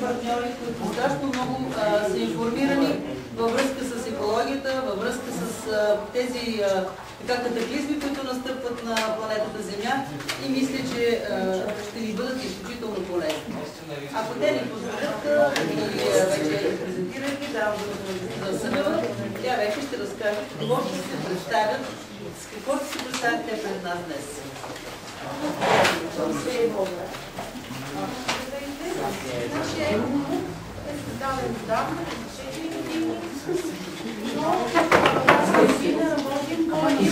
партньори, които страшно много са информирани във връзка с екологията, във връзка с тези катаклизми, които настъпват на планетата Земя и мисля, че ще ни бъдат изключително полезни. Ако те ни позволят и вече презентирайки, давам думата на Сънева, тя вече ще разкаже какво ще се представят, с какво ще се представят те пред нас днес. Нашия екоклуб е създаден отдавна, 4 години, но да работим по един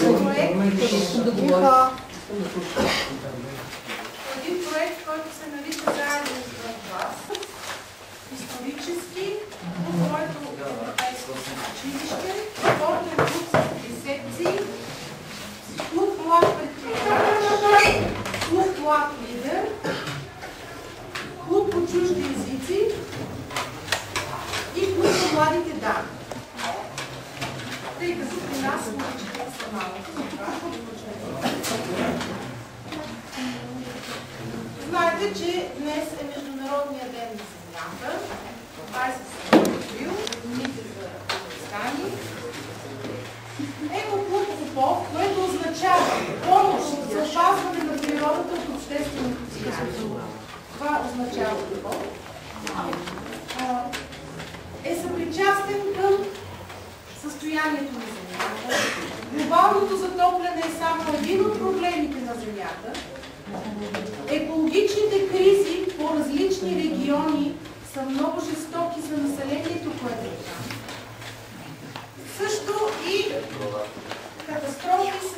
проект, който се нарича заедно с вас, исторически, който европейско училище, спортен клуб с секции, клуб млад предприемач, клуб млад лидер, клуб по чужди езици и клуб за младите дами. Тъй като при нас младичите са малко, знаете, че днес е Международния ден на Земята, 27 април, дните за Афганистани. Екоклуб ОПО, което означава помощ за опазване на природата от общественото влияние. Това означава ОПО. Е съпричастен към състоянието на Земята. Глобалното затопляне е само един от проблемите на Земята. Екологичните кризи по различни региони са много жестоки за населението, което е там. Също и катастрофи с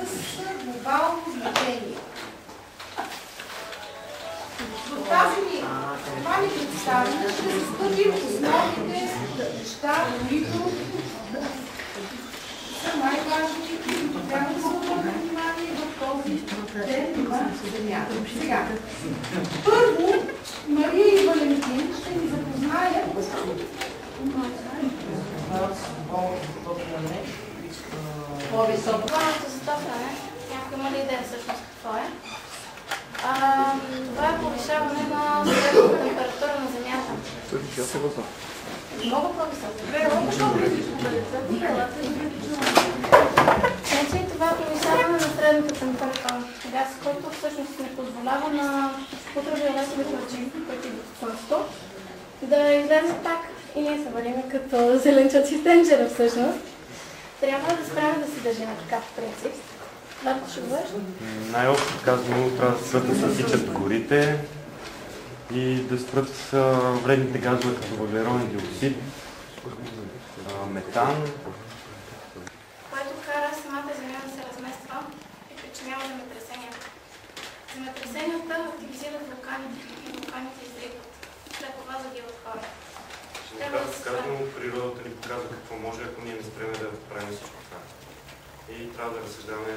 глобално значение. В това ни представяне ще застъпим основните неща, които са най-важни и които трябва да се обърне внимание в този ден на Земята. Сега, първо, Мария и Валентин ще ни запознаят по-високо. Глобалното затопляне, някой има ли идея всъщност какво е? Това е повишаване на средната температура на Земята. Много по-високо. Значи това е повишаване на средната температура. Газ, който всъщност не позволява на ултравиолетовите лъчи, които идват от Слънцето, да излезат пак и ние се валиме като зеленчуци в тенджера всъщност. Трябва да спрем да се държим така по принцип. Марко, ще говориш? Най-общо казано, трябва да спрат да се сичат горите и да спрат вредните газове като въглероден диоксид, метан. Което кара самата Земя да се размества и причинява земетресения. Земетресенията активизират вулканите и вулканите изригват. След това загиват хора. Казано, природата ни показва какво може, ако ние не спреме да правим всичко това. И трябва да разсъждаваме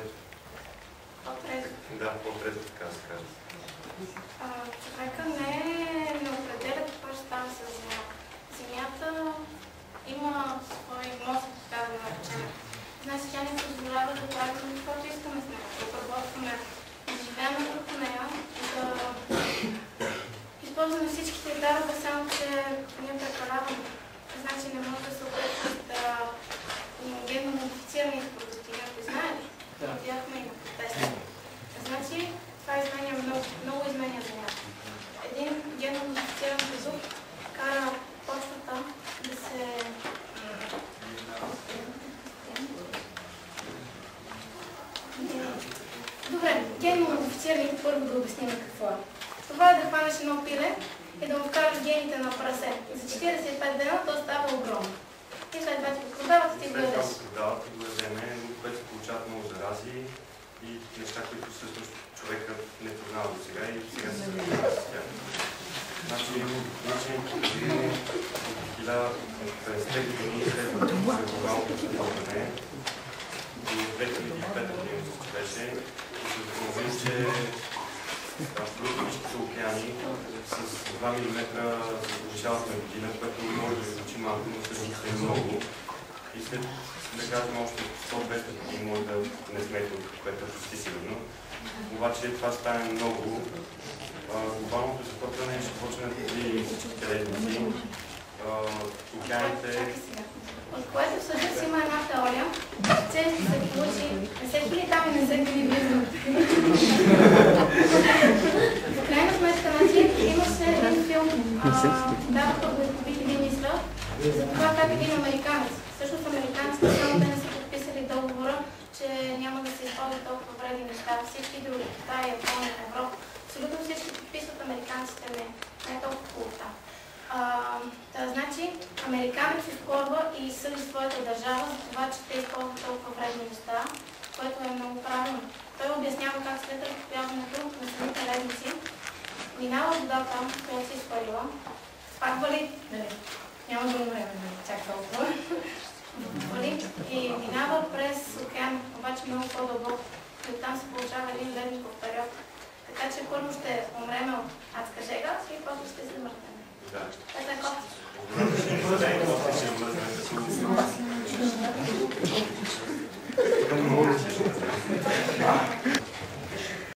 по-трезво. Да, по-трезво, така да се каже. Човека не определя какво ще става с Земята. Земята има свой мозък, така да го наречем. Значи тя ни позволява да правим каквото искаме с нея, да обработваме, да живеем върху нея, да използваме всичките дарове, само че ние прекаляваме. Значи не може да се опитват да генно модифицираните продукти, някой знае ли? Видяхме и на протеста. Значи това изменя много изменя Земята. Един генно модифициран продукт кара почвата да се Добре, генно модифицираните първо да обясним какво е. Това е да хванеш едно пиле и да му вкараш гените на прасе. За 45 дена то става огромно. И след това ти го продават и ти го ядеш. След това го продават и го ядеме, но вече се получават много зарази и неща, които всъщност човека не познава до сега и сега се срещава с тях. Значи, учените години от 1050 години след глобалното затопляне до 2005 година беше и се установи, че абсолютно всичките океани с 2 мм се повишават на година, което може да звучи малко, но всъщност е много. И след, да кажем, още 100-200 години може да не сме тук, което е почти сигурно. Обаче това стане много глобалното затопляне ще почне да топли крайници, океаните. От което всъщност има една теория, че се получи, не се хили там и не се хили близо. В крайна сметка, имаше един филм, даваха го изгубили мисля, за това как един американец. Всъщност американците само да не са подписали договора, че няма да се използват толкова вредни неща. Всички други, Китай, Япония, Европа, абсолютно всички подписват, американците не е толкова хубаво там. Значи, американец изкорва и съди своята държава за това, че те използват толкова вредни неща, което е много правилно. Той обяснява как след разтопяването на самите ледници минава водата, която се изхвърлила, пак вали, няма да време да чак толкова, вали и минава през океан, обаче много по-дълбоко. И оттам се получава един ледников период. Така че първо ще умреме от адска жега и после ще се замъртнем.